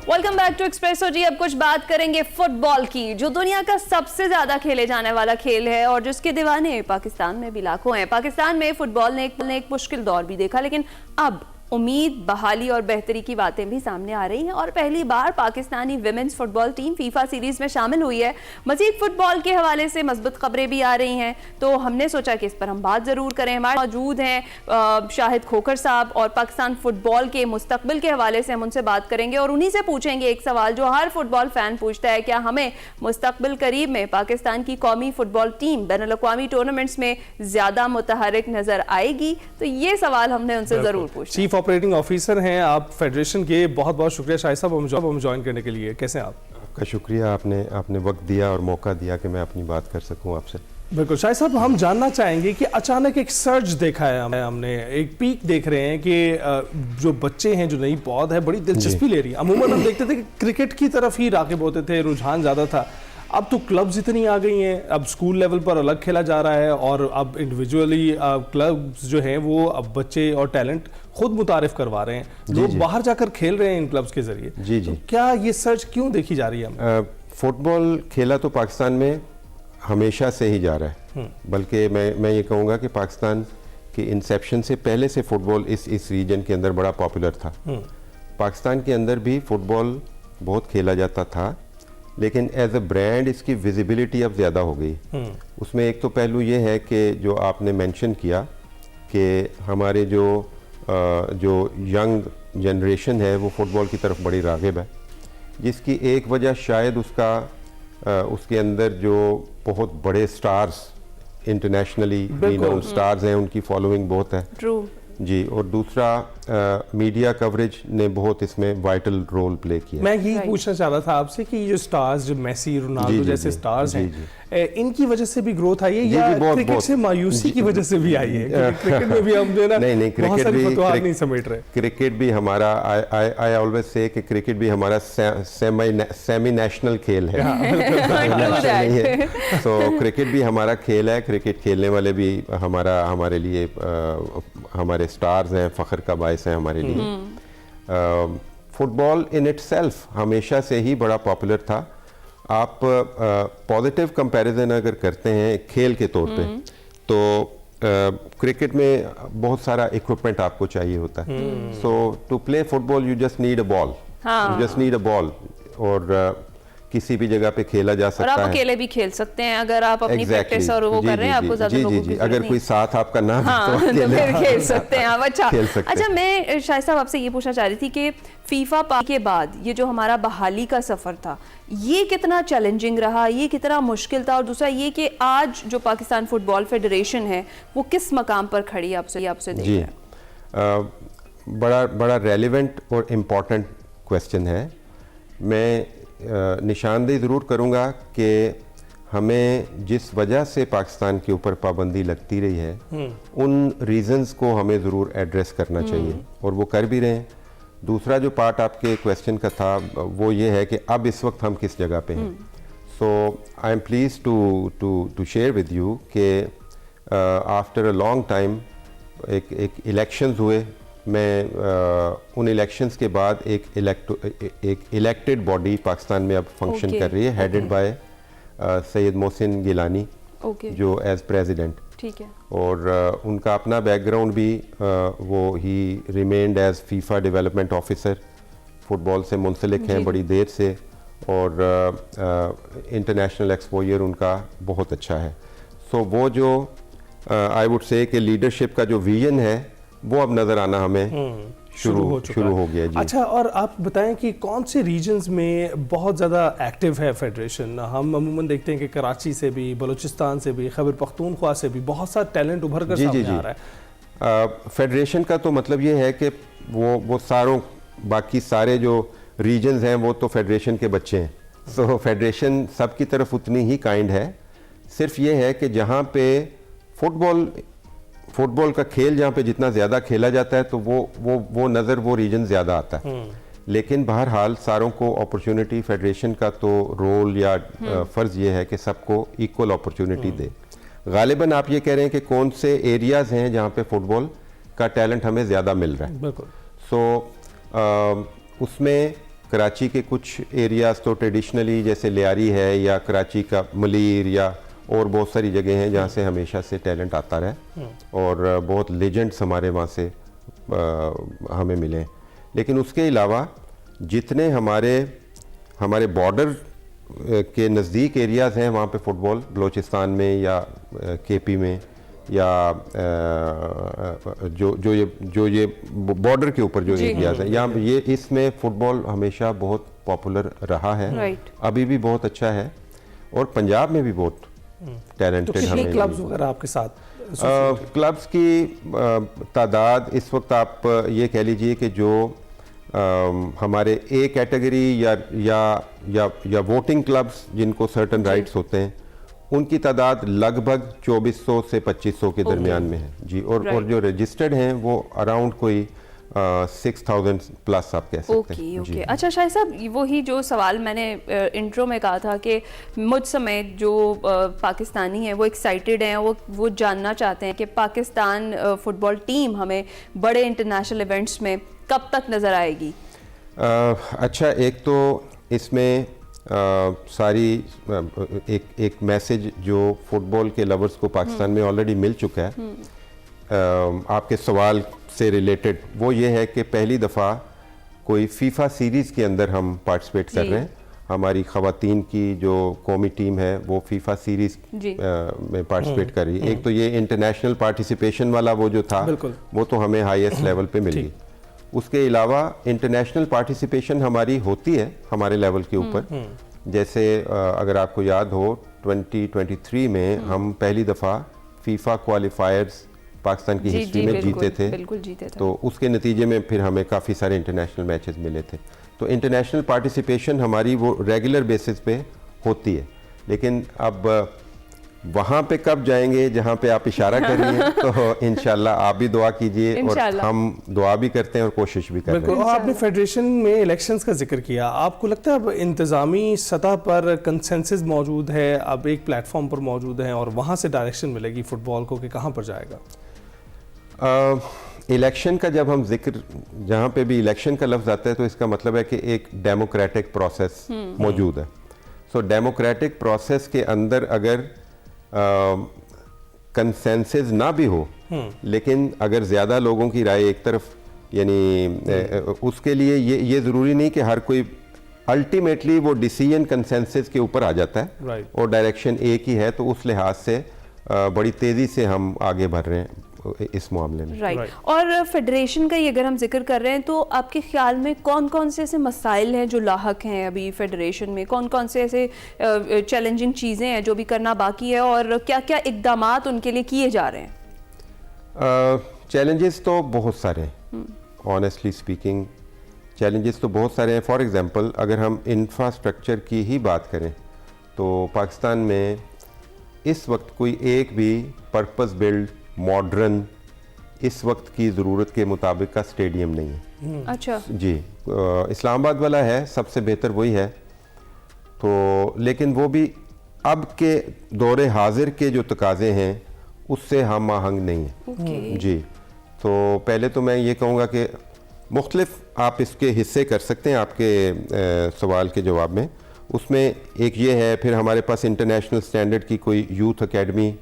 Welcome back to espresso जी। अब कुछ बात करेंगे फुटबॉल की, जो दुनिया का सबसे ज्यादा खेले जाने वाला खेल है और जिसके दीवाने पाकिस्तान में भी लाखों हैं। पाकिस्तान में फुटबॉल ने एक मुश्किल दौर भी देखा, लेकिन अब उम्मीद, बहाली और बेहतरी की बातें भी सामने आ रही हैं और पहली बार Pakistani women's football team FIFA series में शामिल हुई है। मजीद फुटबॉल के हवाले से मजबूत खबरें भी आ रही हैं, तो हमने सोचा कि इस पर हम बात जरूर करें। हमारे मौजूद हैं शाहिद खोखर साहब और पाकिस्तान फुटबॉल के मुस्तकबिल के हवाले से हम उनसे बात करेंगे और उन्हीं से पूछेंगे एक सवाल जो हर फुटबॉल फैन पूछता है, क्या हमें मुस्तकबिल करीब में पाकिस्तान की कौमी फुटबॉल टीम बैनुल-अक़वामी टूर्नामेंट्स में ज्यादा मुतहरिक नजर आएगी? तो ये सवाल हमने उनसे जरूर पूछा। चीफ ऑपरेटिंग ऑफिसर हैं आप फेडरेशन के, बहुत बहुत शुक्रिया शाहिद साहब हम ज्वाइन करने के लिए। कैसे हैं आप? आपका शुक्रिया, आपने वक्त दिया और मौका दिया कि मैं अपनी बात कर सकूं आपसे। बिल्कुल शाहिद साहब, हम जानना चाहेंगे कि अचानक एक सर्ज देखा है हमने, एक पीक देख रहे हैं कि जो बच्चे हैं, जो नई पौध है, बड़ी दिलचस्पी ले रही है। अमूमन हम देखते थे कि क्रिकेट की तरफ ही राग़िब होते थे, रुझान ज़्यादा था। अब तो क्लब्स इतनी आ गई हैं, अब स्कूल लेवल पर अलग खेला जा रहा है और अब इंडिविजुअली क्लब्स जो हैं वो अब बच्चे और टैलेंट खुद मुतारिफ करवा रहे हैं, लोग बाहर जाकर खेल रहे हैं इन क्लब्स के जरिए। जी जी, तो क्या ये सर्च क्यों देखी जा रही है? फुटबॉल खेला तो पाकिस्तान में हमेशा से ही जा रहा है, बल्कि मैं ये कहूँगा कि पाकिस्तान के इंसेप्शन से पहले से फुटबॉल इस रीजन के अंदर बड़ा पॉपुलर था। पाकिस्तान के अंदर भी फुटबॉल बहुत खेला जाता था, लेकिन एज अ ब्रांड इसकी विजिबिलिटी अब ज़्यादा हो गई। उसमें एक तो पहलू ये है कि जो आपने मेंशन किया कि हमारे जो यंग जनरेशन है वो फुटबॉल की तरफ बड़ी राग़िब है, जिसकी एक वजह शायद उसके अंदर जो बहुत बड़े स्टार्स, इंटरनेशनली रिनाउंड स्टार्स हैं, उनकी फॉलोइंग बहुत है। ट्रू जी, और दूसरा मीडिया कवरेज ने बहुत इसमें वाइटल रोल प्ले किया। मैं यही पूछना चाह रहा था आपसे कि ये जो स्टार्स, जो मेसी, रोनाल्डो जैसे स्टार्स हैं, इनकी वजह से भी ग्रोथ आई है या क्रिकेट से मायूसी की वजह से भी आई है? क्रिकेट में भी हम जो है ना नहीं, बहुत सारी फतवाहत नहीं समेट रहे। क्रिकेट भी हमारा, आई ऑलवेज से कि क्रिकेट भी हमारा सेमी नेशनल खेल है, नहीं है। तो क्रिकेट भी हमारा खेल है, क्रिकेट खेलने वाले भी हमारे लिए हमारे स्टार्स हैं, फ़ख्र का बायस है हमारे लिए। फुटबॉल इन इटसेल्फ हमेशा से ही बड़ा पॉपुलर था। आप पॉजिटिव कंपैरिजन अगर करते हैं खेल के तौर पे, तो क्रिकेट में बहुत सारा इक्विपमेंट आपको चाहिए होता है। So to play football you just need a ball, you just need a ball, और किसी भी जगह पे खेला जा सकता है। और आप अकेले भी खेल सकते हैं अगर आप अपनी प्रैक्टिस और वो कर रहे हैं, आपको ज्यादा लोगों की अगर कोई साथ आपका ना हो तो फिर खेल सकते हैं आप। अच्छा, मैं शाहिद साहब आपसे ये पूछना चाह रही थी कि फीफा के बाद ये जो हमारा बहाली का सफर था, ये कितना चैलेंजिंग रहा, ये कितना मुश्किल था, और दूसरा ये कि आज जो पाकिस्तान फुटबॉल फेडरेशन है वो किस मकाम पर खड़ी है आपसे देख रहे हैं? बड़ा रेलिवेंट और इम्पोर्टेंट क्वेश्चन है। मैं निशानदेही ज़रूर करूँगा कि हमें जिस वजह से पाकिस्तान के ऊपर पाबंदी लगती रही है, उन रीज़न्स को हमें ज़रूर एड्रेस करना चाहिए और वो कर भी रहे हैं। दूसरा जो पार्ट आपके क्वेश्चन का था वो ये है कि अब इस वक्त हम किस जगह पे हैं। So I am please to share with you कि आफ्टर अ लॉन्ग टाइम एक इलेक्शंस हुए। मैं उन इलेक्शंस के बाद एक इलेक्टेड बॉडी पाकिस्तान में अब फंक्शन कर रही है, हेडेड बाय सैयद मोहसिन गिलानी, जो एज प्रेसिडेंट। ठीक है। और उनका अपना बैकग्राउंड भी, वो ही remained as FIFA development officer, football से मुंसलिक हैं बड़ी देर से, और इंटरनेशनल एक्सपोजर उनका बहुत अच्छा है। सो वो जो आई वुड से कि लीडरशिप का जो विजन है वो अब नज़र आना हमें शुरू हो गया। जी। अच्छा, और आप बताएं कि कौन से रीजन्स में बहुत ज़्यादा एक्टिव है फेडरेशन? हम अमूमन देखते हैं कि कराची से भी, बलूचिस्तान से भी, खैबर पख्तूनख्वा से भी बहुत सारा टैलेंट उभर कर सामने आ रहा है। फेडरेशन का तो मतलब ये है कि वो बाकी सारे जो रीजन्स हैं वो तो फेडरेशन के बच्चे हैं। सो फेडरेशन सबकी तरफ उतनी ही काइंड है। सिर्फ ये है कि जहाँ पे फुटबॉल का खेल जहाँ पे जितना ज़्यादा खेला जाता है, तो वो नज़र वो रीजन ज़्यादा आता है। लेकिन बहरहाल सारों को अपॉर्चुनिटी, फेडरेशन का तो रोल या फ़र्ज़ ये है कि सबको इक्वल अपॉर्चुनिटी दे। गालिबन आप ये कह रहे हैं कि कौन से एरियाज़ हैं जहाँ पे फुटबॉल का टैलेंट हमें ज़्यादा मिल रहा है। बिल्कुल। सो उसमें कराची के कुछ एरियाज़ तो ट्रेडिशनली जैसे लियारी है या कराची का मलीर या और बहुत सारी जगह हैं जहाँ से हमेशा से टैलेंट आता रहा और बहुत लेजेंड्स हमारे वहाँ से हमें मिले। लेकिन उसके अलावा जितने हमारे बॉर्डर के नज़दीक एरियाज़ हैं वहाँ पे फुटबॉल, बलूचिस्तान में या केपी में या जो ये बॉर्डर के ऊपर जो एरियाज़ हैं यहाँ ये इसमें फ़ुटबॉल हमेशा बहुत पॉपुलर रहा है, अभी भी बहुत अच्छा है और पंजाब में भी बहुत टैलेंटेड तो हमें क्लब्स वगैरह आपके साथ क्लब्स की तादाद इस वक्त आप ये कह लीजिए कि जो हमारे ए कैटेगरी या वोटिंग क्लब्स जिनको सर्टन राइट्स होते हैं उनकी तादाद लगभग 2400 से 2500 के दरमियान में है जी और जो रजिस्टर्ड हैं वो अराउंड कोई 6000 प्लस आप कह सकते हैं। ओके। अच्छा शाहिद साहब, वही जो सवाल मैंने इंट्रो में कहा था कि मुझ समेत जो पाकिस्तानी हैं वो एक्साइटेड हैं, वो जानना चाहते हैं कि पाकिस्तान फुटबॉल टीम हमें बड़े इंटरनेशनल इवेंट्स में कब तक नज़र आएगी? अच्छा, एक तो इसमें सारी एक मैसेज जो फुटबॉल के लवर्स को पाकिस्तान में ऑलरेडी मिल चुका है आपके सवाल से रिलेटेड, वो ये है कि पहली दफ़ा कोई फीफा सीरीज़ के अंदर हम पार्टिसिपेट कर रहे हैं। हमारी ख़वातीन की जो कौमी टीम है वो फीफा सीरीज़ में पार्टिसिपेट कर रही है। एक तो ये इंटरनेशनल पार्टिसिपेशन वाला वो जो था वो तो हमें हाईएस्ट लेवल पे मिल गई। उसके अलावा इंटरनेशनल पार्टिसिपेशन हमारी होती है हमारे लेवल के ऊपर, जैसे अगर आपको याद हो 2023 में हम पहली दफ़ा फीफा क्वालिफायर्स पाकिस्तान की हिस्ट्री में जीते थे, तो उसके नतीजे में फिर हमें काफ़ी सारे इंटरनेशनल मैचेस मिले थे। तो इंटरनेशनल पार्टिसिपेशन हमारी वो रेगुलर बेसिस पे होती है, लेकिन अब वहाँ पे कब जाएंगे जहाँ पे आप इशारा कर रही हैं, तो इंशाल्लाह आप भी दुआ कीजिए और हम दुआ भी करते हैं और कोशिश भी करते हैं। आपने फेडरेशन में इलेक्शंस का जिक्र किया, आपको लगता है अब इंतज़ामी सतह पर कंसेंसस मौजूद है, अब एक प्लेटफॉर्म पर मौजूद है और वहाँ से डायरेक्शन मिलेगी फुटबॉल को कि कहाँ पर जाएगा? इलेक्शन का जब हम जिक्र, जहाँ पे भी इलेक्शन का लफ्ज़ आता है तो इसका मतलब है कि एक डेमोक्रेटिक प्रोसेस मौजूद है। सो डेमोक्रेटिक प्रोसेस के अंदर अगर कंसेंसस ना भी हो, लेकिन अगर ज़्यादा लोगों की राय एक तरफ, यानी उसके लिए ये ज़रूरी नहीं कि हर कोई अल्टीमेटली वो डिसीजन कंसेंसस के ऊपर आ जाता है और डायरेक्शन एक ही है, तो उस लिहाज से बड़ी तेज़ी से हम आगे बढ़ रहे हैं इस मामले में। राइट। और फेडरेशन का ही अगर हम जिक्र कर रहे हैं तो आपके ख्याल में कौन कौन से ऐसे मसाइल हैं जो लाहक हैं अभी फेडरेशन में, कौन कौन से ऐसे चैलेंजिंग चीज़ें हैं जो भी करना बाकी है और क्या क्या इकदामात उनके लिए किए जा रहे हैं? चैलेंजेस तो बहुत सारे हैं, ऑनेस्टली स्पीकिंग चैलेंजेस तो बहुत सारे हैं। फॉर एग्जांपल अगर हम इंफ्रास्ट्रक्चर की ही बात करें तो पाकिस्तान में इस वक्त कोई एक भी पर्पस बिल्ड मॉडर्न इस वक्त की ज़रूरत के मुताबिक का स्टेडियम नहीं है। अच्छा जी, इस्लामाबाद वाला है सबसे बेहतर वही है, तो लेकिन वो भी अब के दौरे हाजिर के जो तकाजे हैं उससे हम आहंग नहीं है। जी, तो पहले तो मैं ये कहूँगा कि मुख्तलिफ आप इसके हिस्से कर सकते हैं आपके सवाल के जवाब में। उसमें एक ये है, फिर हमारे पास इंटरनेशनल स्टैंडर्ड की कोई यूथ एकेडमी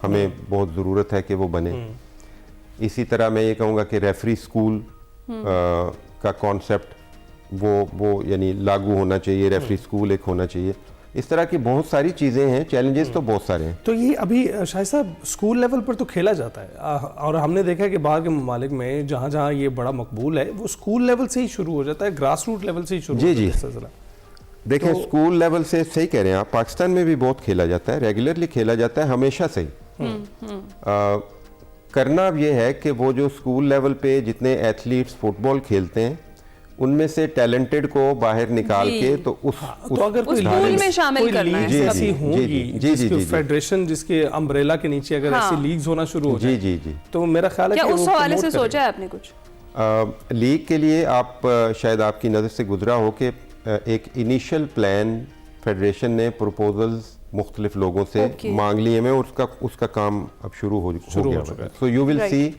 हमें बहुत ज़रूरत है कि वो बने। इसी तरह मैं ये कहूँगा कि रेफरी स्कूल का कॉन्सेप्ट वो यानी लागू होना चाहिए, रेफरी स्कूल एक होना चाहिए। इस तरह की बहुत सारी चीज़ें हैं, चैलेंजेस तो बहुत सारे हैं। तो ये अभी शाहिद साहब स्कूल लेवल पर तो खेला जाता है और हमने देखा है कि बाहर के ममालिक में जहाँ जहाँ ये बड़ा मकबूल है वो स्कूल लेवल से ही शुरू हो जाता है, ग्रास रूट लेवल से ही शुरू जी देखें, स्कूल लेवल से सही कह रहे हैं आप, पाकिस्तान में भी बहुत खेला जाता है, रेगुलरली खेला जाता है, हमेशा से ही। करना अब ये है कि वो जो स्कूल लेवल पे जितने एथलीट्स फुटबॉल खेलते हैं उनमें से टैलेंटेड को बाहर निकाल के तो तो अगर कोई स्कूल में शामिल करना है, ऐसी होंगी फेडरेशन जिसके अम्ब्रेला के नीचे अगर ऐसी लीग्स होना शुरू हो जाए, जी, तो मेरा ख्याल है क्या कि उस हवाले से सोचा है आपने कुछ? लीग के लिए आप शायद आपकी नज़र से गुजरा हो कि एक इनिशियल प्लान फेडरेशन ने प्रपोजल्स मुख्तलिफ लोगों से मांग लिए में, और उसका काम अब शुरू हो गया। So you will see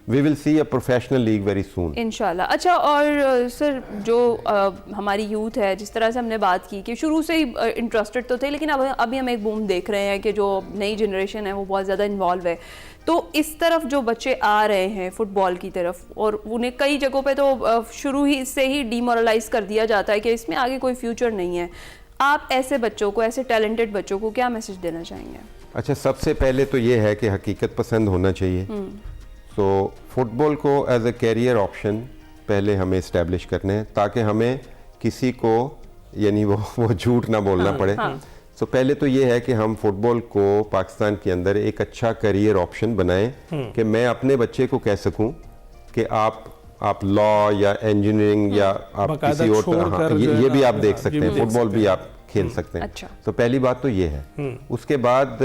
we will see a professional league very soon. इंशाल्लाह। अच्छा, और सर जो हमारी यूथ है, जिस तरह से हमने बात की कि शुरू से ही इंटरेस्टेड तो थे, लेकिन अब अभी हम एक बूम देख रहे हैं कि जो नई जनरेशन है वो बहुत ज़्यादा इन्वॉल्व है, तो इस तरफ जो बच्चे आ रहे हैं फुटबॉल की तरफ, और उन्हें कई जगहों पे तो शुरू ही से ही डीमोरलाइज कर दिया जाता है कि इसमें आगे कोई फ्यूचर नहीं है, आप ऐसे बच्चों को, ऐसे टैलेंटेड बच्चों को क्या मैसेज देना चाहेंगे? अच्छा, सबसे पहले तो ये है कि हकीकत पसंद होना चाहिए। तो फुटबॉल को एज ए कैरियर ऑप्शन पहले हमें इस्टेब्लिश करने हैं, ताकि हमें किसी को यानी वो झूठ ना बोलना पड़े। तो पहले तो ये है कि हम फुटबॉल को पाकिस्तान के अंदर एक अच्छा करियर ऑप्शन बनाएं कि मैं अपने बच्चे को कह सकूं कि आप लॉ या इंजीनियरिंग या आप किसी और तरह, ये भी आप देख सकते हैं, फुटबॉल भी आप खेल सकते हैं। अच्छा। तो पहली बात तो ये है। उसके बाद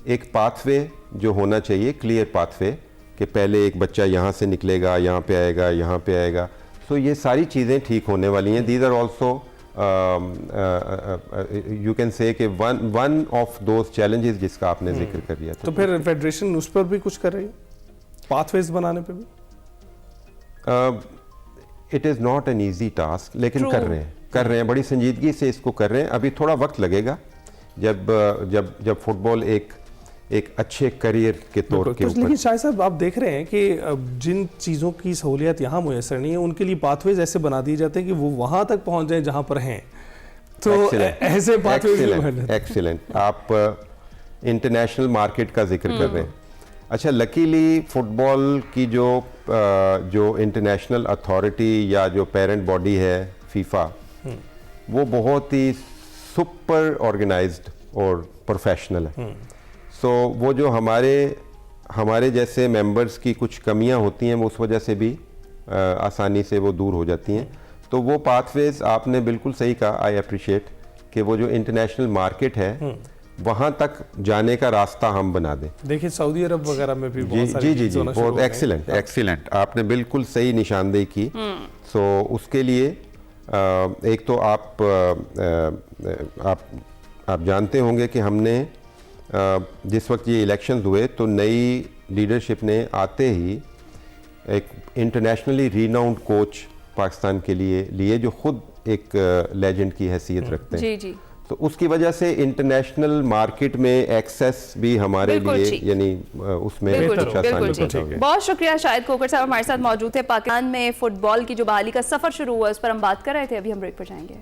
एक पाथवे जो होना चाहिए, क्लियर पाथवे, कि पहले एक बच्चा यहाँ से निकलेगा, यहाँ पे आएगा, यहाँ पे आएगा। तो ये सारी चीज़ें ठीक होने वाली हैं। These are also you can say कि वन ऑफ दोज चैलेंजेस जिसका आपने जिक्र कर दिया। तो फिर फेडरेशन उस पर भी कुछ कर रही है, पाथवेज बनाने पे भी? It is not an easy task, लेकिन कर रहे हैं बड़ी संजीदगी से इसको कर रहे हैं। अभी थोड़ा वक्त लगेगा जब फुटबॉल एक अच्छे करियर के तौर के ऊपर। लेकिन शायद साहब आप देख रहे हैं कि जिन चीज़ों की सहूलियत यहाँ मुयसर नहीं है, उनके लिए पाथवेज ऐसे बना दिए जाते हैं कि वो वहाँ तक पहुँच जाए जहाँ पर हैं। तो ऐसे पाथवेज एक्सीलेंट। आप इंटरनेशनल मार्केट का जिक्र कर रहे हैं। अच्छा, लकीली फुटबॉल की जो इंटरनेशनल अथॉरिटी या जो पेरेंट बॉडी है फीफा, वो बहुत ही सुपर ऑर्गेनाइज्ड और प्रोफेशनल है। सो वो जो हमारे जैसे मेंबर्स की कुछ कमियां होती हैं, वो उस वजह से भी आसानी से वो दूर हो जाती हैं। तो वो पाथवेज आपने बिल्कुल सही कहा, आई अप्रिशिएट, कि वो जो इंटरनेशनल मार्केट है वहाँ तक जाने का रास्ता हम बना दें। देखिए सऊदी अरब वगैरह में भी बहुत सारी जी बहुत एक्सीलेंट आपने बिल्कुल सही निशानदेही की। सो उसके लिए एक तो आप जानते होंगे कि हमने जिस वक्त ये इलेक्शंस हुए तो नई लीडरशिप ने आते ही एक इंटरनेशनली रीनाउंड कोच पाकिस्तान के लिए जो खुद एक लेजेंड की हैसियत रखते हैं। जी। तो उसकी वजह से इंटरनेशनल मार्केट में एक्सेस भी हमारे लिए यानी उसमें बहुत शुक्रिया। शाहिद खोखर साहब हमारे साथ मौजूद थे। पाकिस्तान में फुटबॉल की जो बहाली का सफर शुरू हुआ उस पर हम बात कर रहे थे। अभी हम ब्रेक पर जाएंगे।